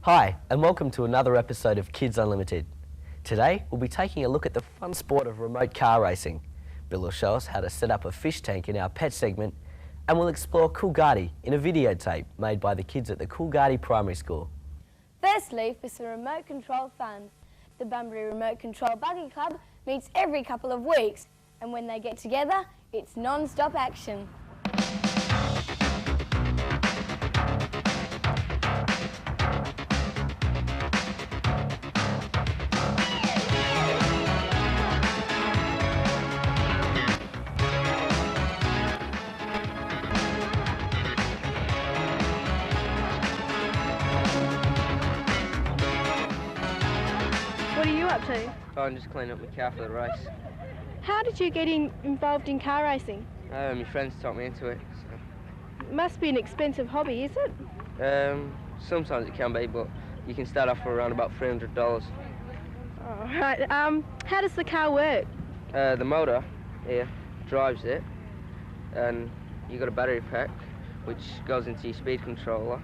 Hi, and welcome to another episode of Kids Unlimited. Today, we'll be taking a look at the fun sport of remote car racing. Bill will show us how to set up a fish tank in our pet segment, and we'll explore Coolgardie in a videotape made by the kids at the Coolgardie Primary School. Firstly, for some remote control fun, the Bunbury Remote Control Buggy Club meets every couple of weeks, and when they get together, it's non-stop action. What are you up to? Oh, I'm just cleaning up my car for the race. How did you get involved in car racing? My friends taught me into it. It must be an expensive hobby, is it? So. Sometimes it can be, but you can start off for around about $300. Oh, right. How does the car work? The motor here drives it, and you got a battery pack which goes into your speed controller,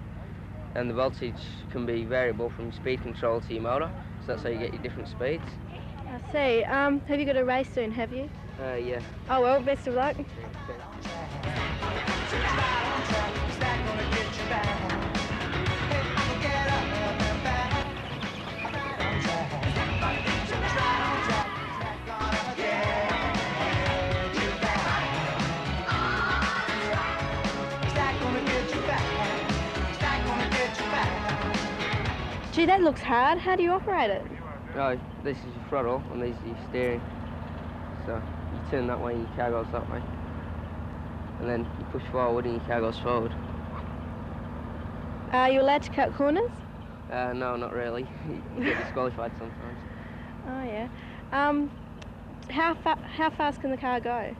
and the voltage can be variable from your speed control to your motor, so that's how you get your different speeds. I see. Have you got a race soon, have you? Yeah. Oh well, best of luck. Gee, that looks hard. How do you operate it? Oh, this is your throttle, and this is your steering. So you turn that way, and your car goes that way. And then you push forward, and your car goes forward. Are you allowed to cut corners? No, not really. You get disqualified sometimes. Oh yeah. How fast can the car go?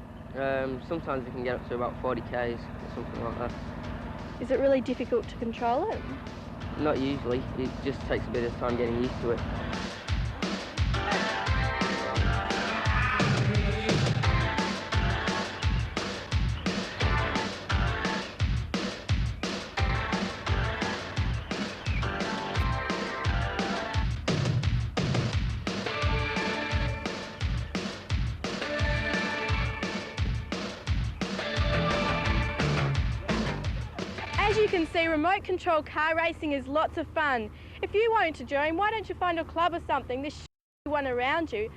Sometimes you can get up to about 40 k's or something like that. Is it really difficult to control it? Not usually. It just takes a bit of time getting used to it. As you can see, remote control car racing is lots of fun. If you want to join, why don't you find a club or something, this one around you.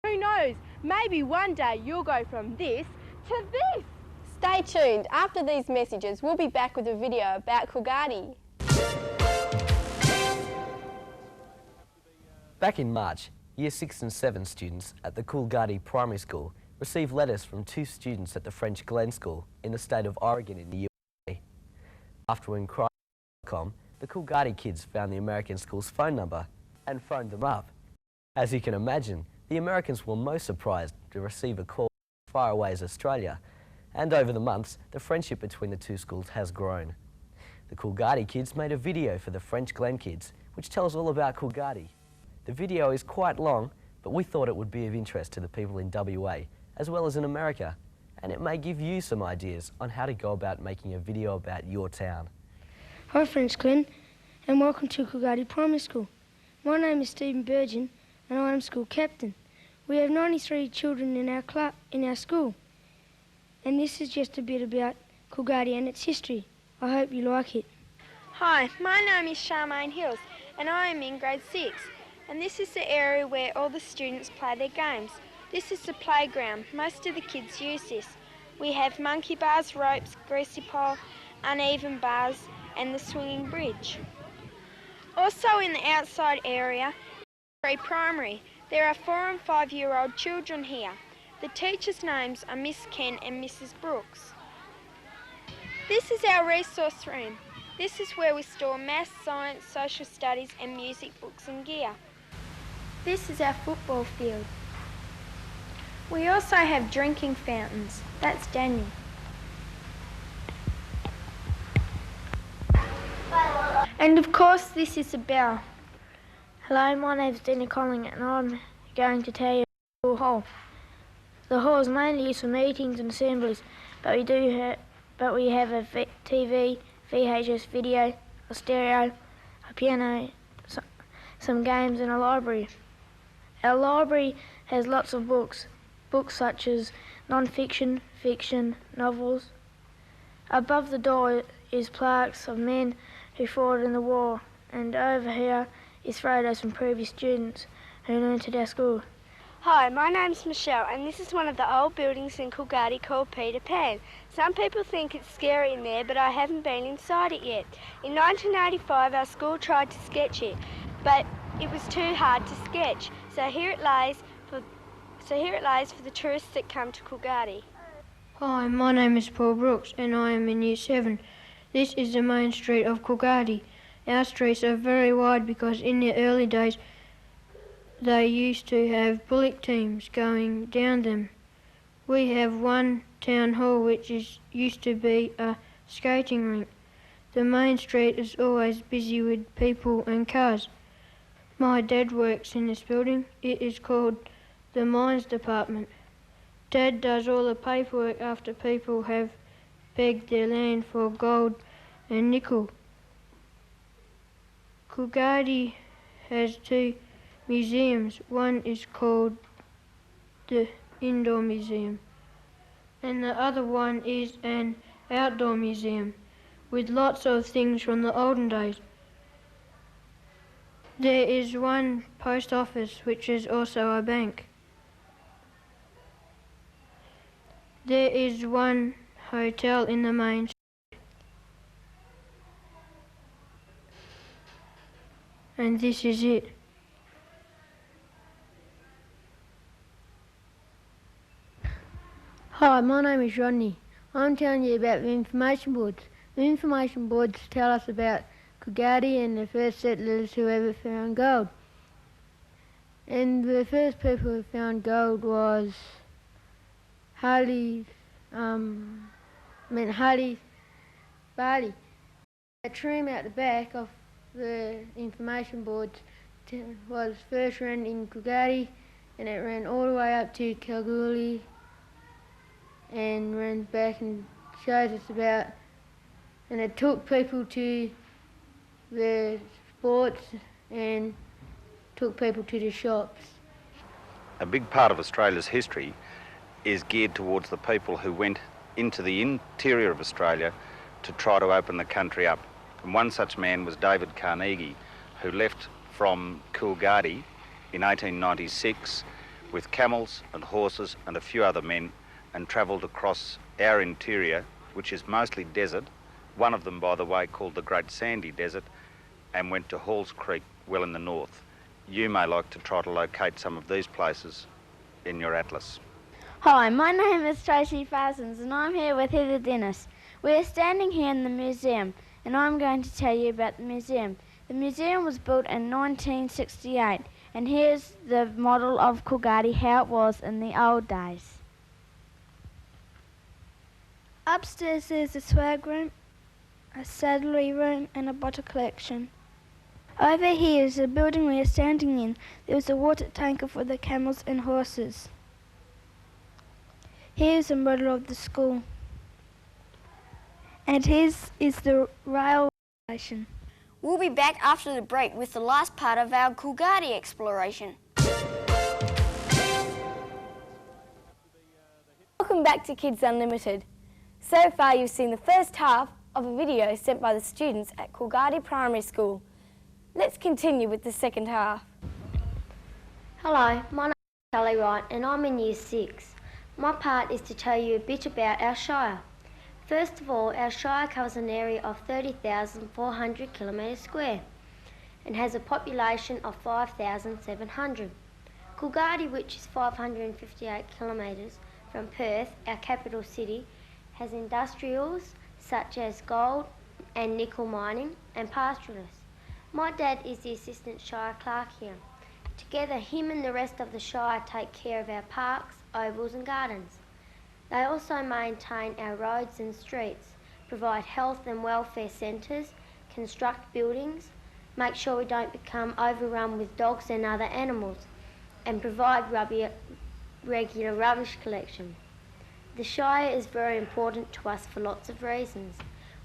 Who knows, maybe one day you'll go from this to this. Stay tuned. After these messages, we'll be back with a video about Coolgardie. Back in March, Year 6 and 7 students at the Coolgardie Primary School received letters from 2 students at the French Glen School in the state of Oregon in the USA. After inquiring on the Coolgardie kids found the American school's phone number and phoned them up. As you can imagine, the Americans were most surprised to receive a call as far away as Australia, and over the months, the friendship between the 2 schools has grown. The Coolgardie kids made a video for the French Glen kids, which tells all about Coolgardie. The video is quite long, but we thought it would be of interest to the people in WA, as well as in America, and it may give you some ideas on how to go about making a video about your town. Hi French Glen, and welcome to Coolgardie Primary School. My name is Stephen Burgeon, and I am school captain. We have 93 children in our school, and this is just a bit about Coolgardie and its history. I hope you like it. Hi, my name is Charmaine Hills, and I am in grade 6, and this is the area where all the students play their games. This is the playground. Most of the kids use this. We have monkey bars, ropes, greasy pole, uneven bars, and the swinging bridge. Also in the outside area, pre-primary, there are 4 and 5-year-old children here. The teachers' names are Miss Ken and Mrs. Brooks. This is our resource room. This is where we store maths, science, social studies and music books and gear. This is our football field. We also have drinking fountains. That's Daniel. And of course, this is the bell. Hello, my name's Dina Colling and I'm going to tell you about the hall. The hall is mainly used for meetings and assemblies, but we have a TV, VHS video, a stereo, a piano some games and a library. Our library has lots of books such as non-fiction, fiction, novels. Above the door is plaques of men who fought in the war, and over here is photos from previous students who learned at our school. Hi, my name's Michelle, and this is one of the old buildings in Coolgardie called Peter Pan. Some people think it's scary in there, but I haven't been inside it yet. In 1985, our school tried to sketch it, but it was too hard to sketch. So here it lies for the tourists that come to Coolgardie. Hi, my name is Paul Brooks and I am in Year 7. This is the main street of Coolgardie. Our streets are very wide because in the early days they used to have bullock teams going down them. We have one town hall which used to be a skating rink. The main street is always busy with people and cars. My dad works in this building. It is called the Mines Department. Dad does all the paperwork after people have begged their land for gold and nickel. Coolgardie has two museums. One is called the Indoor Museum and the other one is an outdoor museum with lots of things from the olden days. There is one post office which is also a bank. There is one hotel in the main street. And this is it. Hi, my name is Rodney. I'm telling you about the information boards. The information boards tell us about Coolgardie and the first settlers who ever found gold. And the first people who found gold was Harley Barley. A tram out the back of the information boards was first run in Coolgardie and it ran all the way up to Kalgoorlie and ran back and shows us about, and it took people to the sports and took people to the shops. A big part of Australia's history is geared towards the people who went into the interior of Australia to try to open the country up. And one such man was David Carnegie, who left from Coolgardie in 1896 with camels and horses and a few other men and travelled across our interior, which is mostly desert, one of them, by the way, called the Great Sandy Desert, and went to Halls Creek, well in the north. You may like to try to locate some of these places in your atlas. Hi, my name is Tracy Parsons and I'm here with Heather Dennis. We are standing here in the museum and I'm going to tell you about the museum. The museum was built in 1968 and here's the model of Coolgardie, how it was in the old days. Upstairs there's a swag room, a saddlery room and a bottle collection. Over here is the building we are standing in. There's a water tanker for the camels and horses. Here's a model of the school. And here is the railway station. We'll be back after the break with the last part of our Coolgardie exploration. Welcome back to Kids Unlimited. So far you've seen the first half of a video sent by the students at Coolgardie Primary School. Let's continue with the second half. Hello, my name is Sally Wright and I'm in Year 6. My part is to tell you a bit about our Shire. First of all, our Shire covers an area of 30,400 kilometres square and has a population of 5,700. Coolgardie, which is 558 kilometres from Perth, our capital city, has industrials such as gold and nickel mining and pastoralists. My dad is the assistant Shire clerk here. Together, him and the rest of the Shire take care of our parks, ovals and gardens. They also maintain our roads and streets, provide health and welfare centres, construct buildings, make sure we don't become overrun with dogs and other animals, and provide regular rubbish collection. The Shire is very important to us for lots of reasons.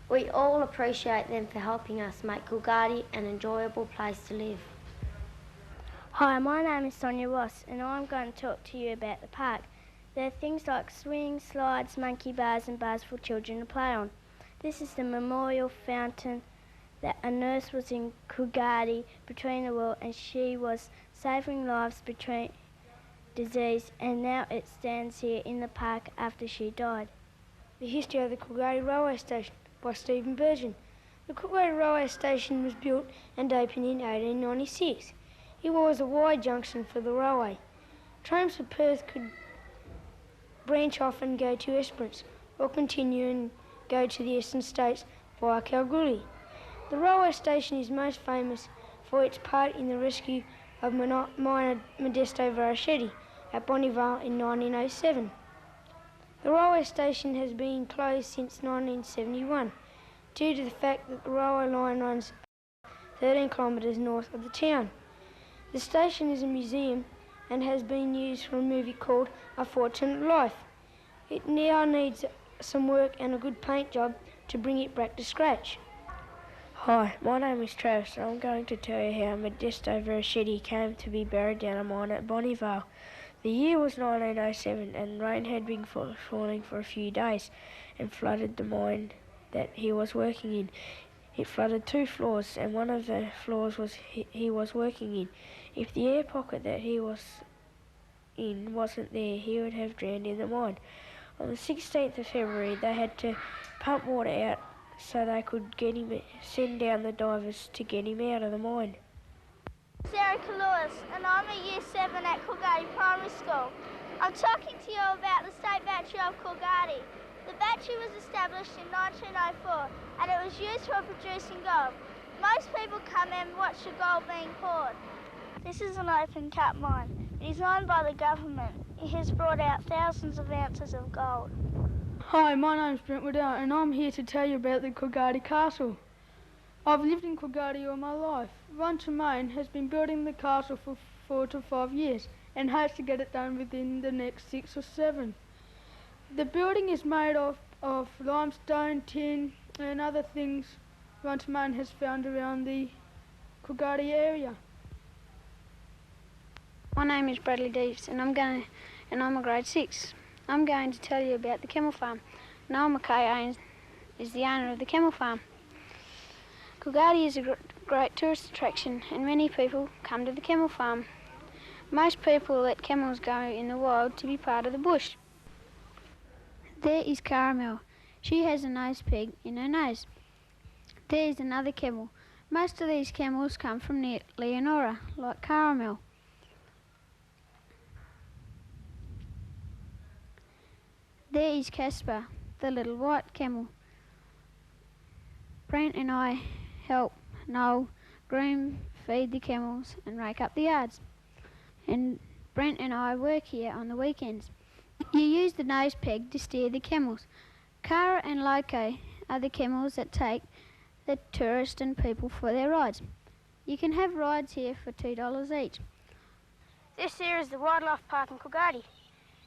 We all appreciate them for helping us make Coolgardie an enjoyable place to live. Hi, my name is Sonia Ross and I'm going to talk to you about the park. There are things like swings, slides, monkey bars and bars for children to play on. This is the memorial fountain that a nurse was in Coolgardie between the war and she was saving lives between disease, and now it stands here in the park after she died. The history of the Coolgardie Railway Station by Stephen Burgeon. The Coolgardie Railway Station was built and opened in 1896. It was a wide junction for the railway. Trains for Perth could branch off and go to Esperance, or continue and go to the eastern states via Kalgoorlie. The railway station is most famous for its part in the rescue of miner Modesto Varaschetti at Bonnievale in 1907. The railway station has been closed since 1971 due to the fact that the railway line runs 13 kilometres north of the town. The station is a museum and has been used for a movie called A Fortunate Life. It now needs some work and a good paint job to bring it back to scratch. Hi, my name is Travis and I'm going to tell you how Modesto Varaschetti came to be buried down a mine at Bonnievale. The year was 1907 and rain had been falling for a few days and flooded the mine that he was working in. It flooded 2 floors and one of the floors he was working in. If the air pocket that he was in wasn't there, he would have drowned in the mine. On the 16th of February they had to pump water out so they could send down the divers to get him out of the mine. Sarah Lewis and I'm a Year 7 at Coolgardie Primary School. I'm talking to you about the State Battery of Coolgardie. The battery was established in 1904 and it was used for producing gold. Most people come and watch the gold being poured. This is an open cut mine. It is owned by the government. It has brought out thousands of ounces of gold. Hi, my name's Brent Waddell and I'm here to tell you about the Coolgardie Castle. I've lived in Coolgardie all my life. Ron Tremaine has been building the castle for 4 to 5 years and hopes to get it done within the next 6 or 7. The building is made of limestone, tin and other things Ron Tremaine has found around the Coolgardie area. My name is Bradley Deeves and I'm a grade 6. I'm going to tell you about the Camel Farm. Noel Mackay is the owner of the Camel Farm. Coolgardie is a great tourist attraction and many people come to the Camel Farm. Most people let camels go in the wild to be part of the bush. There is Caramel. She has a nose peg in her nose. There is another camel. Most of these camels come from Leonora, like Caramel. There is Casper, the little white camel. Brent and I help Noel groom, feed the camels and rake up the yards. And Brent and I work here on the weekends. You use the nose peg to steer the camels. Cara and Loco are the camels that take the tourists and people for their rides. You can have rides here for $2 each. This here is the Wildlife Park in Coolgardie.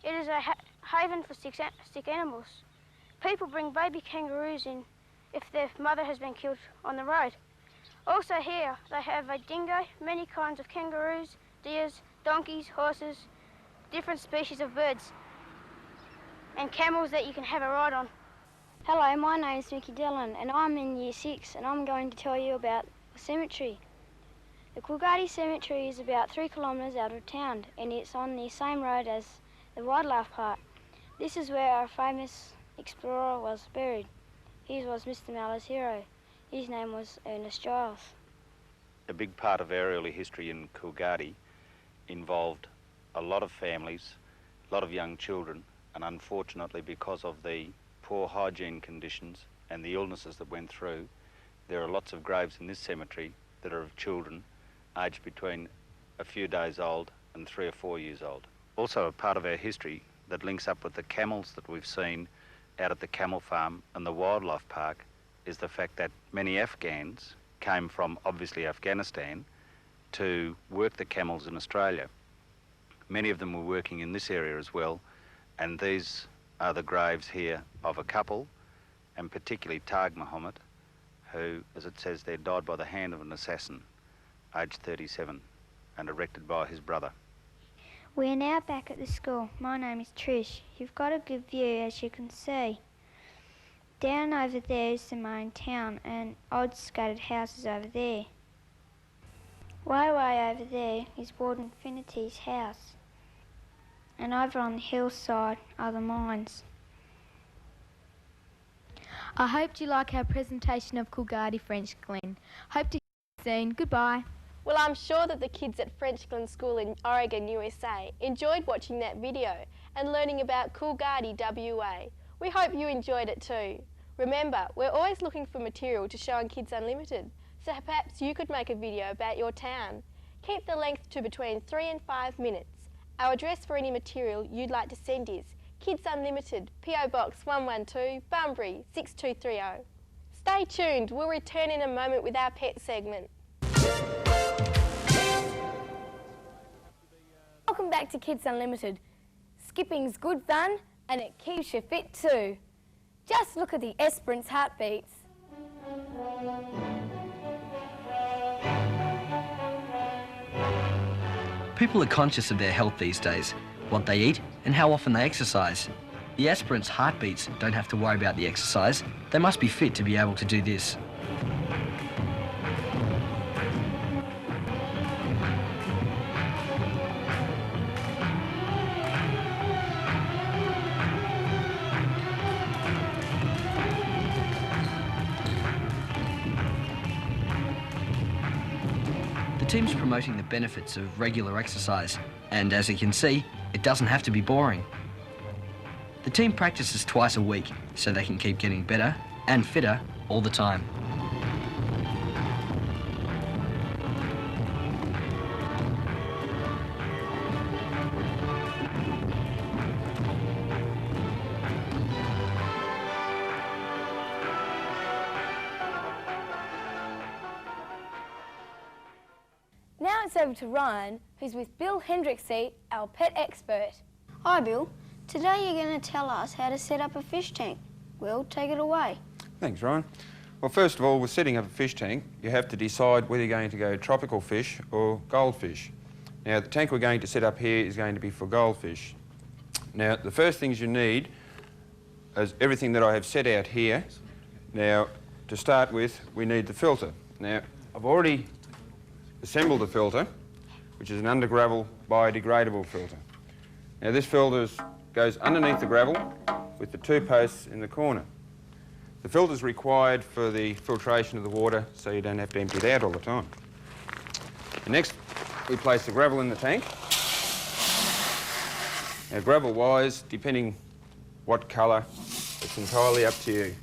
It is a haven for stick animals. People bring baby kangaroos in if their mother has been killed on the road. Also here they have a dingo, many kinds of kangaroos, deers, donkeys, horses, different species of birds, and camels that you can have a ride on. Hello, my name is Mickey Dillon and I'm in Year 6 and I'm going to tell you about the cemetery. The Coolgardie Cemetery is about 3 kilometres out of town and it's on the same road as the Wildlife Park. This is where our famous explorer was buried. He was Mr. Mallows' hero. His name was Ernest Giles. A big part of our early history in Coolgardie involved a lot of families, a lot of young children, and unfortunately because of the poor hygiene conditions and the illnesses that went through, there are lots of graves in this cemetery that are of children aged between a few days old and 3 or 4 years old. Also a part of our history that links up with the camels that we've seen out at the Camel Farm and the Wildlife Park is the fact that many Afghans came from obviously Afghanistan to work the camels in Australia. Many of them were working in this area as well, and these are the graves here of a couple, and particularly Tag Muhammad, who, as it says there, died by the hand of an assassin, aged 37. and erected by his brother. We are now back at the school. My name is Trish. You've got a good view, as you can see. Down over there is the main town and odd scattered houses over there. Way over there is Warden Finity's house. And over on the hillside are the mines. I hoped you like our presentation of Coolgardie French Glen. Hope to see you soon. Goodbye. Well, I'm sure that the kids at French Glen School in Oregon, USA enjoyed watching that video and learning about Coolgardie, WA. We hope you enjoyed it too. Remember, we're always looking for material to show on Kids Unlimited, so perhaps you could make a video about your town. Keep the length to between 3 and 5 minutes. Our address for any material you'd like to send is Kids Unlimited, PO Box 112, Bunbury 6230. Stay tuned, we'll return in a moment with our pet segment. Welcome back to Kids Unlimited. Skipping's good fun and it keeps you fit too. Just look at the Esperance heartbeats. People are conscious of their health these days, what they eat and how often they exercise. The Esperance heartbeats don't have to worry about the exercise. They must be fit to be able to do this. The team's promoting the benefits of regular exercise, and as you can see, it doesn't have to be boring. The team practices twice a week, so they can keep getting better and fitter all the time. Now it's over to Ryan, who's with Bill Hendricksey, our pet expert. Hi Bill, today you're going to tell us how to set up a fish tank. Well, take it away. Thanks, Ryan. Well, first of all, with setting up a fish tank, you have to decide whether you're going to go tropical fish or goldfish. Now, the tank we're going to set up here is going to be for goldfish. Now, the first things you need is everything that I have set out here. Now, to start with, we need the filter. Now, I've already assembled the filter, which is an under gravel biodegradable filter. Now, this filter goes underneath the gravel with the 2 posts in the corner. The filter is required for the filtration of the water, so you don't have to empty it out all the time. And next, we place the gravel in the tank. Now, gravel-wise, depending what colour, it's entirely up to you.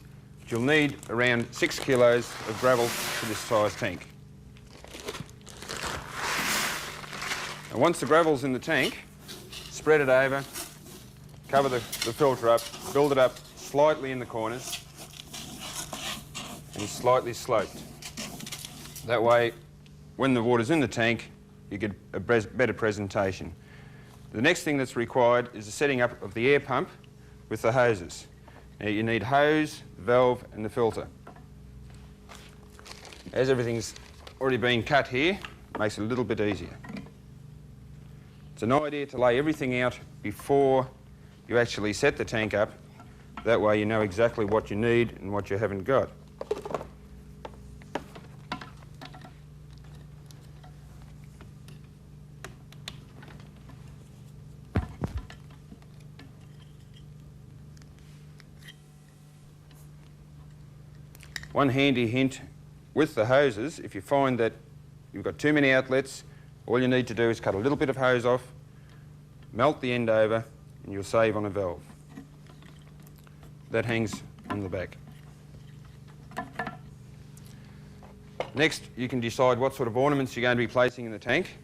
But you'll need around 6 kilos of gravel for this size tank. And once the gravel's in the tank, spread it over, cover the filter up, build it up slightly in the corners and slightly sloped. That way, when the water's in the tank, you get a better presentation. The next thing that's required is the setting up of the air pump with the hoses. Now, you need hose, valve and the filter. As everything's already been cut here, it makes it a little bit easier. It's an idea to lay everything out before you actually set the tank up. That way you know exactly what you need and what you haven't got. One handy hint with the hoses, if you find that you've got too many outlets, all you need to do is cut a little bit of hose off, melt the end over, and you'll save on a valve. That hangs on the back. Next, you can decide what sort of ornaments you're going to be placing in the tank,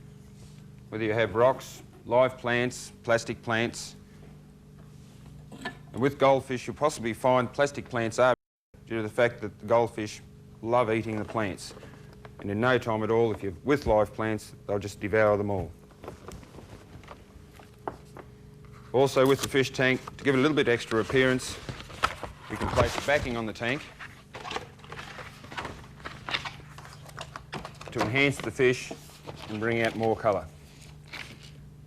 whether you have rocks, live plants, plastic plants. And with goldfish, you'll possibly find plastic plants are due to the fact that the goldfish love eating the plants. And in no time at all, if you're with live plants, they'll just devour them all. Also with the fish tank, to give it a little bit extra appearance, we can place a backing on the tank to enhance the fish and bring out more colour.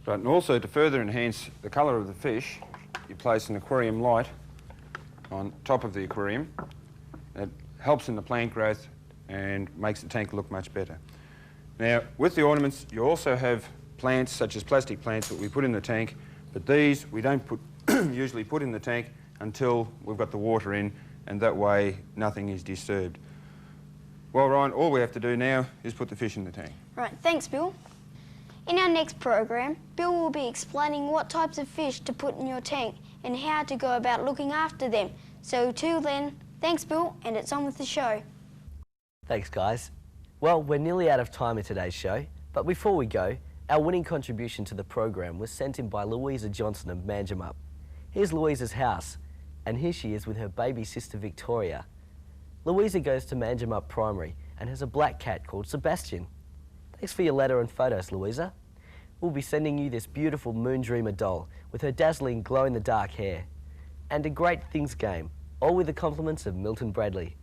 But and also to further enhance the colour of the fish, you place an aquarium light on top of the aquarium. It helps in the plant growth and makes the tank look much better. Now, with the ornaments, you also have plants such as plastic plants that we put in the tank, but these we don't usually put in the tank until we've got the water in, and that way nothing is disturbed. Well, Ryan, all we have to do now is put the fish in the tank. Right, thanks, Bill. In our next program, Bill will be explaining what types of fish to put in your tank and how to go about looking after them. So till then, thanks, Bill, and it's on with the show. Thanks, guys. Well, we're nearly out of time in today's show, but before we go, our winning contribution to the program was sent in by Louisa Johnson of Manjimup. Here's Louisa's house, and here she is with her baby sister Victoria. Louisa goes to Manjimup Primary and has a black cat called Sebastian. Thanks for your letter and photos, Louisa. We'll be sending you this beautiful Moon Dreamer doll with her dazzling glow-in-the-dark hair. And a Great Things game, all with the compliments of Milton Bradley.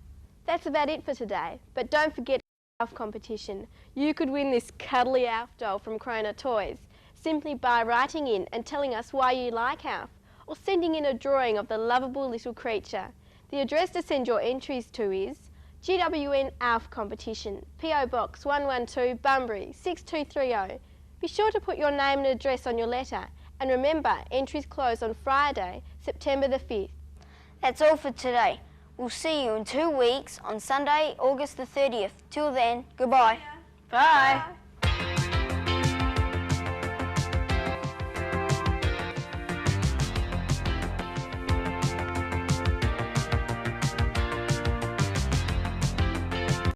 That's about it for today, but don't forget our Alf competition. You could win this cuddly Alf doll from Krona Toys simply by writing in and telling us why you like Alf, or sending in a drawing of the lovable little creature. The address to send your entries to is GWN Alf Competition, PO Box 112 Bunbury 6230. Be sure to put your name and address on your letter, and remember, entries close on Friday, September the 5th. That's all for today. We'll see you in 2 weeks on Sunday, August the 30th. Till then, goodbye. Bye.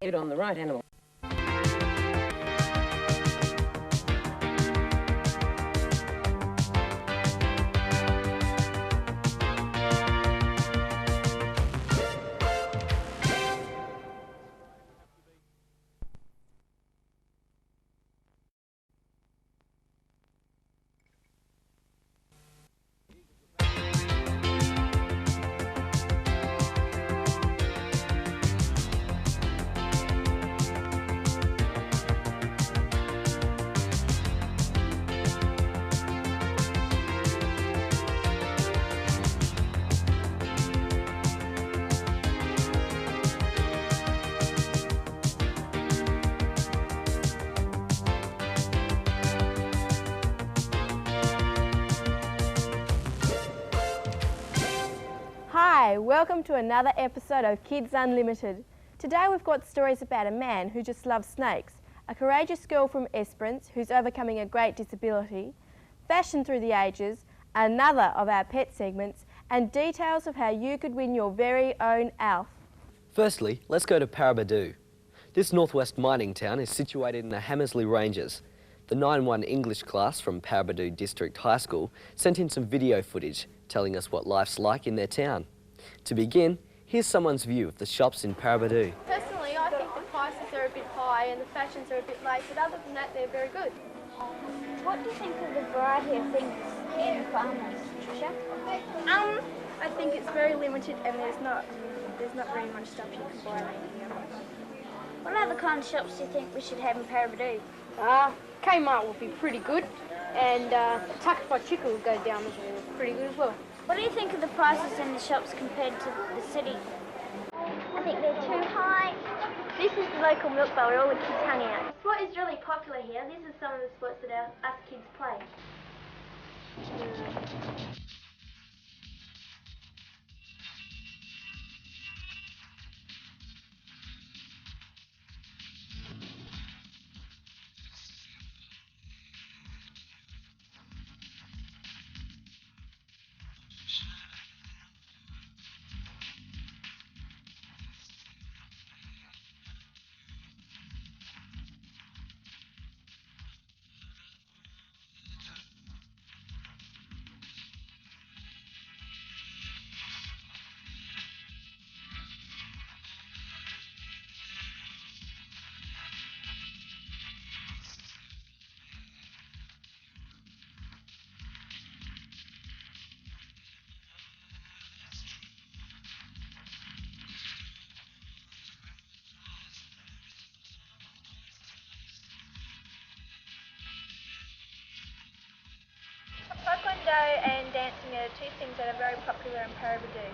It on the right animal. Hi, welcome to another episode of Kids Unlimited. Today we've got stories about a man who just loves snakes, a courageous girl from Esperance who's overcoming a great disability, fashion through the ages, another of our pet segments, and details of how you could win your very own Alf. Firstly, let's go to Paraburdoo. This northwest mining town is situated in the Hamersley Ranges. The 9-1 English class from Paraburdoo District High School sent in some video footage telling us what life's like in their town. To begin, here's someone's view of the shops in Paraburdoo. Personally, I think the prices are a bit high and the fashions are a bit late, but other than that, they're very good. What do you think of the variety of things in farmers, Tricia? I think it's very limited and there's not very much stuff you can buy around here. What other kind of shops do you think we should have in Paraburdoo? Kmart would be pretty good, and Tuckapot Chicken would go down pretty good as well. What do you think of the prices in the shops compared to the city? I think they're too high. This is the local milk bar where all the kids hang out. What is really popular here, this is some of the sports that us kids play. and dancing are two things that are very popular in Paraburdoo.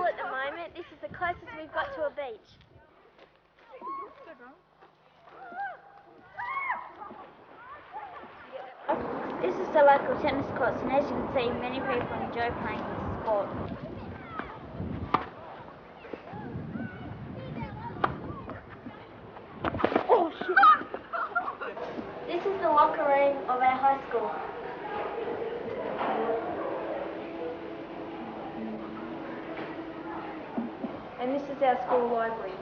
At the moment, this is the closest we've got to a beach. This is the local tennis courts, and as you can see, many people enjoy playing this sport. This is the locker room of our high school. And this is our school library.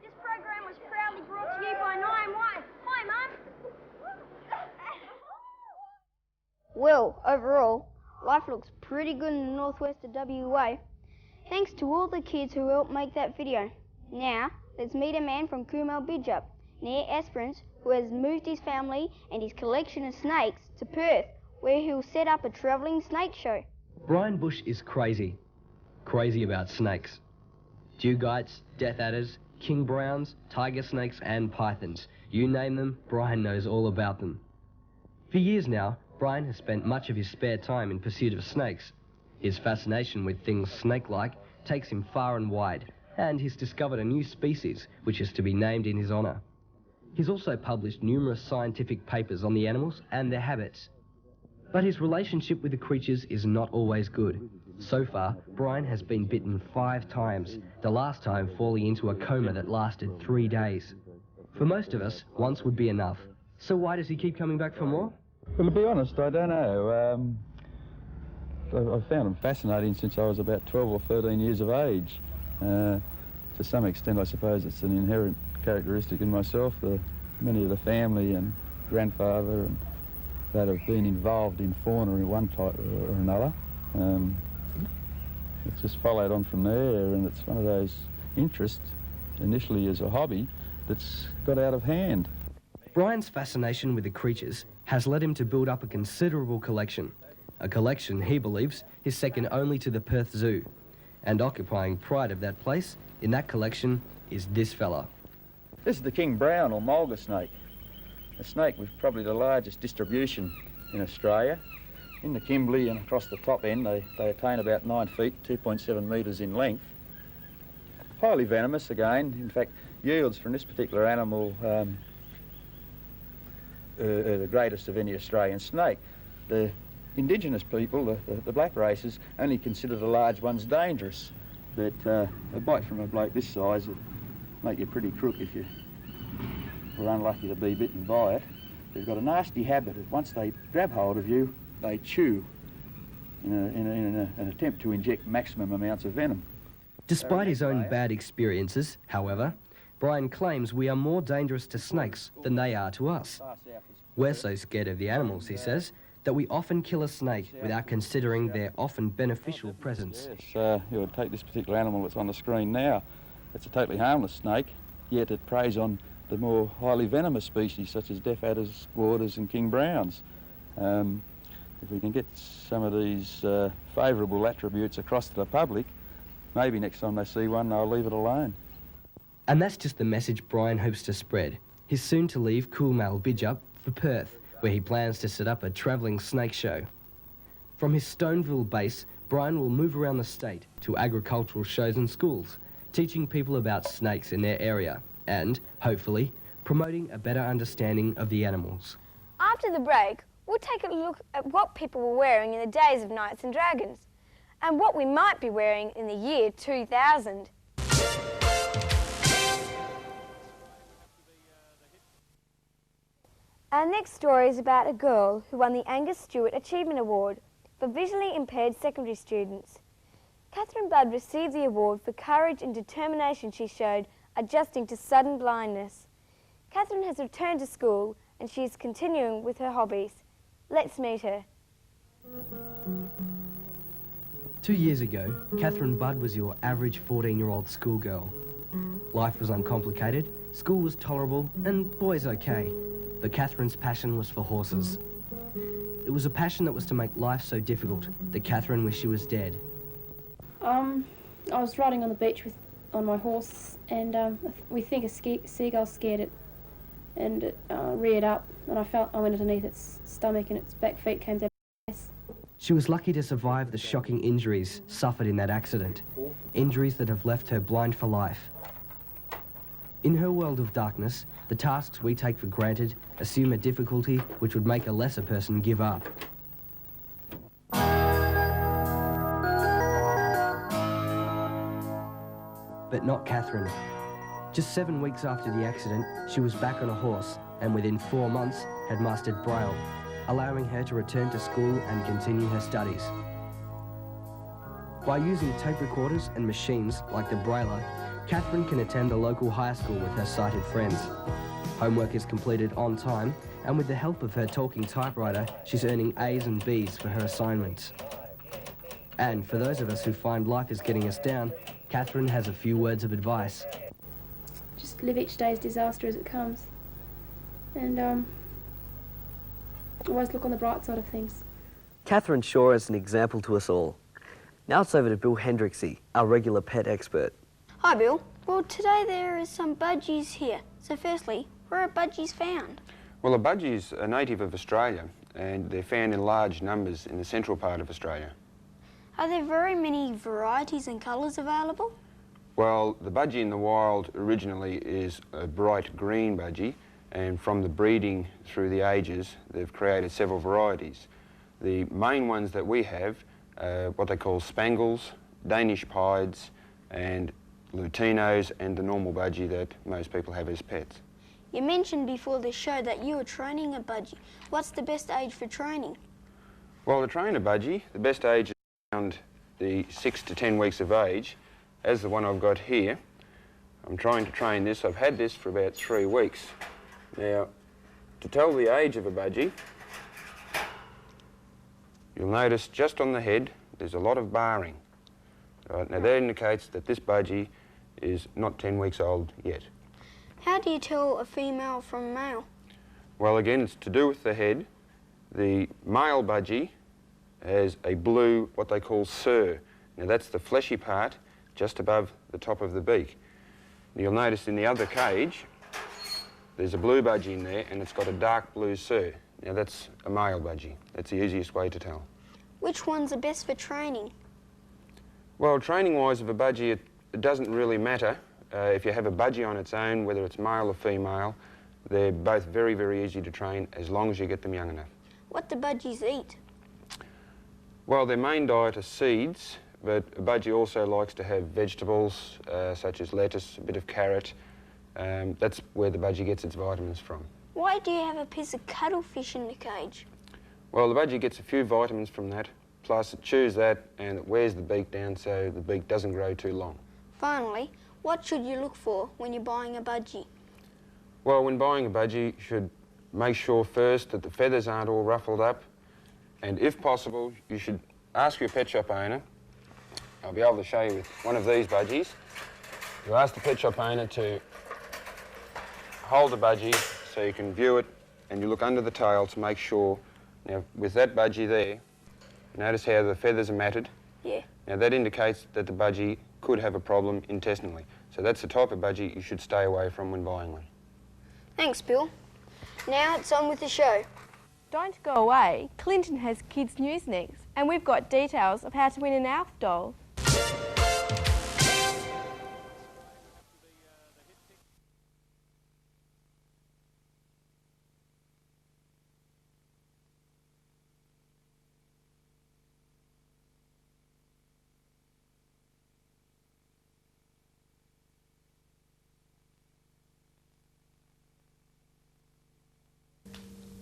This program was proudly brought to you by 9Y. Hi, Mum. Well, overall, life looks pretty good in the northwest of WA. Thanks to all the kids who helped make that video. Now, let's meet a man from Coomel Bidjup, near Esperance, who has moved his family and his collection of snakes to Perth, where he'll set up a travelling snake show. Brian Bush is crazy. Crazy about snakes. Dugites, death adders, king browns, tiger snakes and pythons. You name them, Brian knows all about them. For years now, Brian has spent much of his spare time in pursuit of snakes. His fascination with things snake-like takes him far and wide, and he's discovered a new species which is to be named in his honour. He's also published numerous scientific papers on the animals and their habits. But his relationship with the creatures is not always good. So far, Brian has been bitten 5 times, the last time falling into a coma that lasted 3 days. For most of us, once would be enough. So why does he keep coming back for more? Well, to be honest, I don't know. I've found them fascinating since I was about 12 or 13 years of age. To some extent, I suppose it's an inherent characteristic in myself. Many of the family and grandfather and that have been involved in fauna in one type or another. It's just followed on from there, and it's one of those interests, initially as a hobby, that's got out of hand. Brian's fascination with the creatures has led him to build up a considerable collection. A collection he believes is second only to the Perth Zoo. And occupying pride of that place in that collection is this fella. This is the king brown or mulga snake. A snake with probably the largest distribution in Australia. In the Kimberley and across the top end, they attain about 9 feet, 2.7 metres in length. Highly venomous again. In fact, yields from this particular animal are the greatest of any Australian snake. The indigenous people, the black races, only consider the large ones dangerous. But a bite from a bloke this size would make you pretty crook if you were unlucky to be bitten by it. They've got a nasty habit of once they grab hold of you, they chew in an attempt to inject maximum amounts of venom. Despite his own bad experiences, however, Brian claims we are more dangerous to snakes than they are to us. We're so scared of the animals, he says, that we often kill a snake without considering their often beneficial presence. Yes, you would take this particular animal that's on the screen now. It's a totally harmless snake, yet it preys on the more highly venomous species such as deaf adders, squatters and king browns. If we can get some of these favourable attributes across to the public, maybe next time they see one they'll leave it alone. And that's just the message Brian hopes to spread. He's soon to leave Coomel Bidjup for Perth, where he plans to set up a travelling snake show. From his Stoneville base, Brian will move around the state to agricultural shows and schools, teaching people about snakes in their area and, hopefully, promoting a better understanding of the animals. After the break, we'll take a look at what people were wearing in the days of Knights and Dragons and what we might be wearing in the year 2000. Our next story is about a girl who won the Angus Stewart Achievement Award for visually impaired secondary students. Catherine Budd received the award for courage and determination she showed adjusting to sudden blindness. Catherine has returned to school and she is continuing with her hobbies. Let's meet her. 2 years ago, Catherine Budd was your average 14-year-old schoolgirl. Life was uncomplicated, school was tolerable, and boys okay. But Catherine's passion was for horses. It was a passion that was to make life so difficult that Catherine wished she was dead. I was riding on the beach on my horse, and we think a seagull scared it, and it reared up, and I went underneath its stomach, and its back feet came down its face. She was lucky to survive the shocking injuries suffered in that accident, injuries that have left her blind for life. In her world of darkness, the tasks we take for granted assume a difficulty which would make a lesser person give up. But not Catherine. Just 7 weeks after the accident, she was back on a horse and within 4 months had mastered Braille, allowing her to return to school and continue her studies. By using tape recorders and machines like the Brailler, Catherine can attend a local high school with her sighted friends. Homework is completed on time, and with the help of her talking typewriter, she's earning A's and B's for her assignments. And for those of us who find life is getting us down, Catherine has a few words of advice. Just live each day's disaster as it comes, and always look on the bright side of things. Catherine Shaw is an example to us all. Now it's over to Bill Hendricksy, our regular pet expert. Hi, Bill. Well, today there is some budgies here. So firstly, where are budgies found? Well, a budgie is a native of Australia, and they're found in large numbers in the central part of Australia. Are there very many varieties and colours available? Well, the budgie in the wild originally is a bright green budgie, and from the breeding through the ages, they've created several varieties. The main ones that we have are what they call spangles, Danish pieds, and Lutinos, and the normal budgie that most people have as pets. You mentioned before the show that you were training a budgie. What's the best age for training? Well, to train a budgie, the best age is around the 6 to 10 weeks of age, as the one I've got here. I'm trying to train this. I've had this for about 3 weeks. Now, to tell the age of a budgie, you'll notice just on the head there's a lot of barring. Right, now that indicates that this budgie is not 10 weeks old yet. How do you tell a female from a male? Well, again, it's to do with the head. The male budgie has a blue, what they call cere. Now that's the fleshy part just above the top of the beak. You'll notice in the other cage there's a blue budgie in there, and it's got a dark blue cere. Now that's a male budgie. That's the easiest way to tell. Which ones are best for training? Well, training-wise of a budgie, it doesn't really matter. If you have a budgie on its own, whether it's male or female, they're both very, very easy to train as long as you get them young enough. What do budgies eat? Well, their main diet are seeds, but a budgie also likes to have vegetables, such as lettuce, a bit of carrot. That's where the budgie gets its vitamins from. Why do you have a piece of cuttlefish in the cage? Well, the budgie gets a few vitamins from that, plus it chews that and it wears the beak down so the beak doesn't grow too long. Finally, what should you look for when you're buying a budgie? Well, when buying a budgie, you should make sure first that the feathers aren't all ruffled up, and if possible, you should ask your pet shop owner. I'll be able to show you with one of these budgies. You ask the pet shop owner to hold the budgie so you can view it, and you look under the tail to make sure. Now, with that budgie there, notice how the feathers are matted? Yeah. Now, that indicates that the budgie could have a problem intestinally. So that's the type of budgie you should stay away from when buying one. Thanks, Bill. Now it's on with the show. Don't go away. Clinton has kids news next, and we've got details of how to win an Alf doll.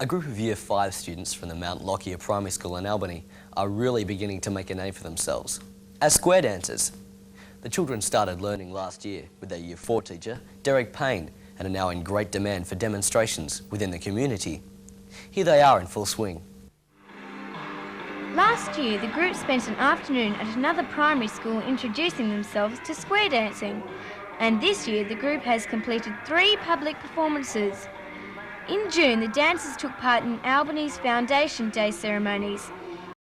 A group of Year 5 students from the Mount Lockyer Primary School in Albany are really beginning to make a name for themselves as square dancers. The children started learning last year with their Year 4 teacher, Derek Payne, and are now in great demand for demonstrations within the community. Here they are in full swing. Last year, the group spent an afternoon at another primary school introducing themselves to square dancing. And this year, the group has completed 3 public performances. In June, the dancers took part in Albany's Foundation Day ceremonies.